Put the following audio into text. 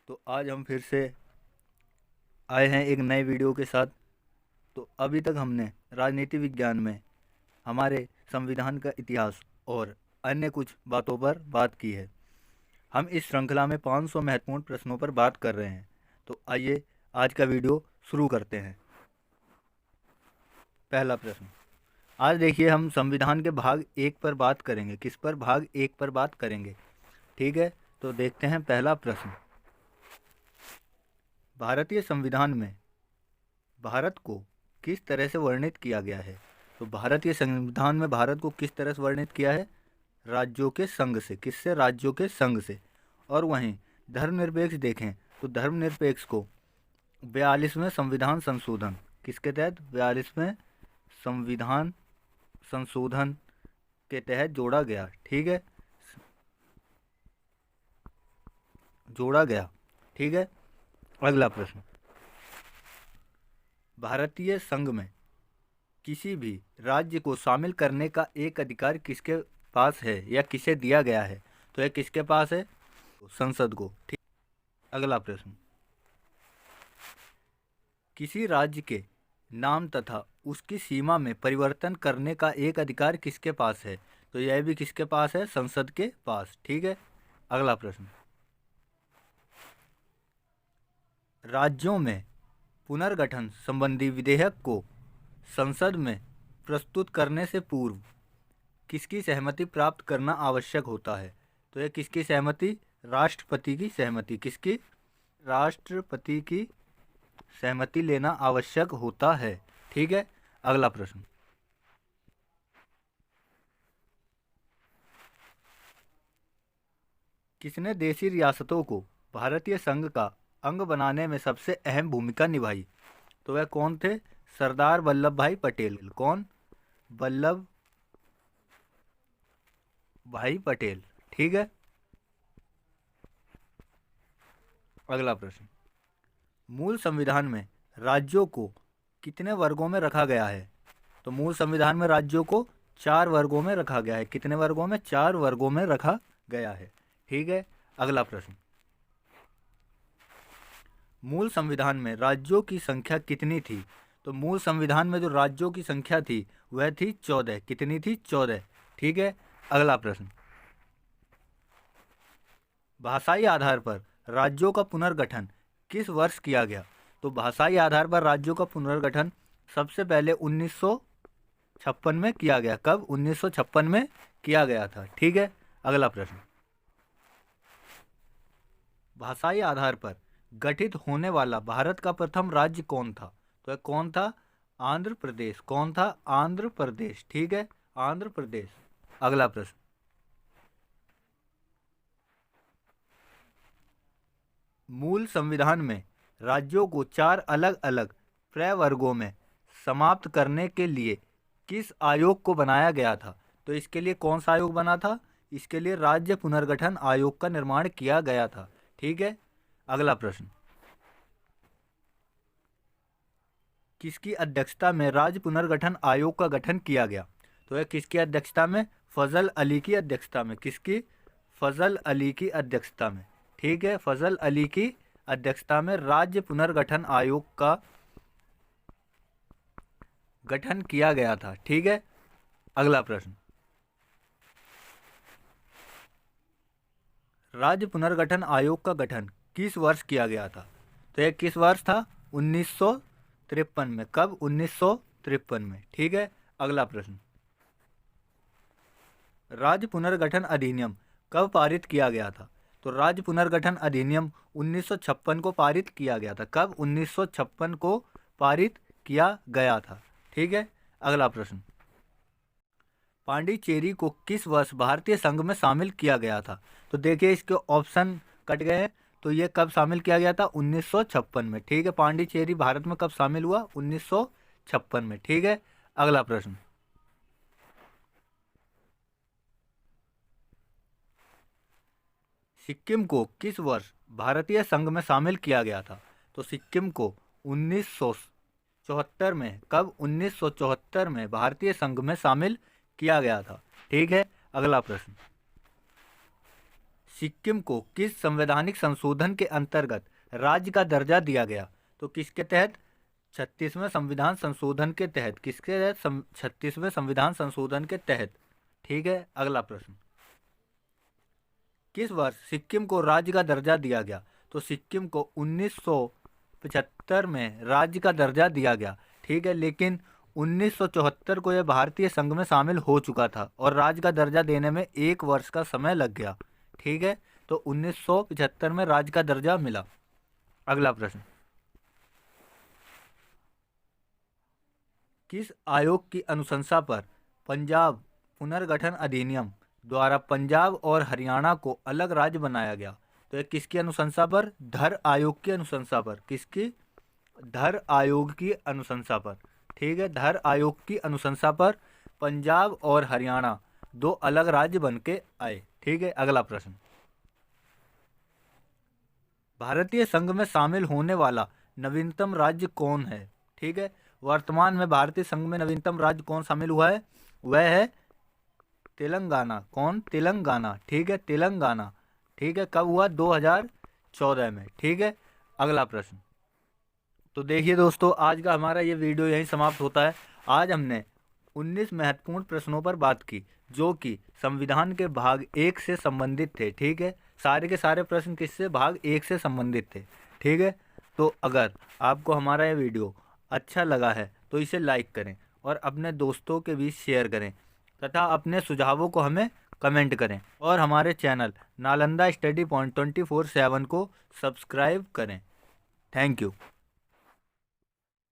तो आज हम फिर से आए हैं एक नए वीडियो के साथ। तो अभी तक हमने राजनीति विज्ञान में हमारे संविधान का इतिहास और अन्य कुछ बातों पर बात की है। हम इस श्रृंखला में 500 महत्वपूर्ण प्रश्नों पर बात कर रहे हैं। तो आइए आज का वीडियो शुरू करते हैं। पहला प्रश्न। आज देखिए हम संविधान के भाग 1 पर बात करेंगे। किस पर? भाग 1 पर बात करेंगे। ठीक है, तो देखते हैं पहला प्रश्न। भारतीय संविधान में भारत को किस तरह से वर्णित किया गया है? तो भारतीय संविधान में भारत को किस तरह से वर्णित किया है? राज्यों के संघ से। किससे? राज्यों के संघ से। और वहीं धर्मनिरपेक्ष देखें तो धर्मनिरपेक्ष को 42वें संविधान संशोधन किसके तहत? 42वें संविधान संशोधन के तहत जोड़ा गया। ठीक है, जोड़ा गया। ठीक है, अगला प्रश्न। भारतीय संघ में किसी भी राज्य को शामिल करने का एक अधिकार किसके पास है या किसे दिया गया है? तो यह किसके पास है? संसद को। ठीक, अगला प्रश्न। किसी राज्य के नाम तथा उसकी सीमा में परिवर्तन करने का एक अधिकार किसके पास है? तो यह भी किसके पास है? संसद के पास। ठीक है, अगला प्रश्न। राज्यों में पुनर्गठन संबंधी विधेयक को संसद में प्रस्तुत करने से पूर्व किसकी सहमति प्राप्त करना आवश्यक होता है? तो यह किसकी सहमति? राष्ट्रपति की सहमति। किसकी? राष्ट्रपति की सहमति लेना आवश्यक होता है। ठीक है, अगला प्रश्न। किसने देशी रियासतों को भारतीय संघ का अंग बनाने में सबसे अहम भूमिका निभाई? तो वह कौन थे? सरदार वल्लभ भाई पटेल। कौन? वल्लभ भाई पटेल। ठीक है, अगला प्रश्न। मूल संविधान में राज्यों को कितने वर्गों में रखा गया है? तो मूल संविधान में राज्यों को 4 वर्गों में रखा गया है। कितने वर्गों में? 4 वर्गों में रखा गया है। ठीक है, अगला प्रश्न। मूल संविधान में राज्यों की संख्या कितनी थी? तो मूल संविधान में जो राज्यों की संख्या थी वह थी 14। कितनी थी? 14। ठीक है, अगला प्रश्न। भाषाई आधार पर राज्यों का पुनर्गठन किस वर्ष किया गया? तो भाषाई आधार पर राज्यों का पुनर्गठन सबसे पहले 1956 में किया गया। कब? 1956 में किया गया था। ठीक है, अगला प्रश्न। भाषाई आधार पर गठित होने वाला भारत का प्रथम राज्य कौन था? तो यह कौन था? आंध्र प्रदेश। कौन था? आंध्र प्रदेश। ठीक है, आंध्र प्रदेश। अगला प्रश्न। मूल संविधान में राज्यों को 4 अलग अलग प्रवर्गों में समाप्त करने के लिए किस आयोग को बनाया गया था? तो इसके लिए कौन सा आयोग बना था? इसके लिए राज्य पुनर्गठन आयोग का निर्माण किया गया था। ठीक है, अगला प्रश्न। किसकी अध्यक्षता में राज्य पुनर्गठन आयोग का गठन किया गया? तो यह किसकी अध्यक्षता में? फजल अली की अध्यक्षता में। किसकी? फजल अली की अध्यक्षता में। ठीक है, फजल अली की अध्यक्षता में राज्य पुनर्गठन आयोग का गठन किया गया था। ठीक है, अगला प्रश्न। राज्य पुनर्गठन आयोग का गठन किस वर्ष किया गया था? तो यह किस वर्ष था? 1953 में। कब? 1953 में। ठीक है, अगला प्रश्न। राज्य पुनर्गठन अधिनियम कब पारित किया गया था? तो राज्य पुनर्गठन अधिनियम 1956 को पारित किया गया था। कब? 1956 को पारित किया गया था। ठीक है, अगला प्रश्न। पांडिचेरी को किस वर्ष भारतीय संघ में शामिल किया गया था? तो देखिए इसके ऑप्शन कट गए हैं। तो ये कब शामिल किया गया था? 1956 में। ठीक है, पांडिचेरी भारत में कब शामिल हुआ? 1956 में। ठीक है, अगला प्रश्न। सिक्किम को किस वर्ष भारतीय संघ में शामिल किया गया था? तो सिक्किम को 1974 में। कब? 1974 में भारतीय संघ में शामिल किया गया था। ठीक है, अगला प्रश्न। सिक्किम को किस संवैधानिक संशोधन के अंतर्गत राज्य का दर्जा दिया गया? तो किसके तहत? 36वें संविधान संशोधन के तहत। किसके तहत? 36वें संविधान संशोधन के तहत। ठीक है, अगला प्रश्न, किस वर्ष सिक्किम को राज्य का दर्जा दिया गया? तो सिक्किम को 1975 में राज्य का दर्जा दिया गया। ठीक है, लेकिन 1974 को यह भारतीय संघ में शामिल हो चुका था और राज्य का दर्जा देने में 1 वर्ष का समय लग गया। ठीक है, तो 1975 में राज्य का दर्जा मिला। अगला प्रश्न, किस आयोग की अनुशंसा पर पंजाब पुनर्गठन अधिनियम द्वारा पंजाब और हरियाणा को अलग राज्य बनाया गया? तो ये किसकी अनुशंसा पर? धर आयोग की अनुशंसा पर। किसकी? धर आयोग की अनुशंसा पर। ठीक है, धर आयोग की अनुशंसा पर पंजाब और हरियाणा 2 अलग राज्य बन के आए। ठीक है, अगला प्रश्न, भारतीय संघ में शामिल होने वाला नवीनतम राज्य कौन है? ठीक है, वर्तमान में भारतीय संघ में नवीनतम राज्य कौन शामिल हुआ है? वह है तेलंगाना। कौन? तेलंगाना। ठीक है, तेलंगाना। ठीक है, कब हुआ? 2014 में। ठीक है, अगला प्रश्न, तो देखिए दोस्तों, आज का हमारा ये वीडियो यहीं समाप्त होता है। आज हमने 19 महत्वपूर्ण प्रश्नों पर बात की जो कि संविधान के भाग 1 से संबंधित थे। ठीक है, सारे के सारे प्रश्न किससे? भाग 1 से संबंधित थे। ठीक है, तो अगर आपको हमारा ये वीडियो अच्छा लगा है तो इसे लाइक करें और अपने दोस्तों के बीच शेयर करें तथा अपने सुझावों को हमें कमेंट करें और हमारे चैनल नालंदा स्टडी पॉइंट 24/7 को सब्सक्राइब करें। Thank you.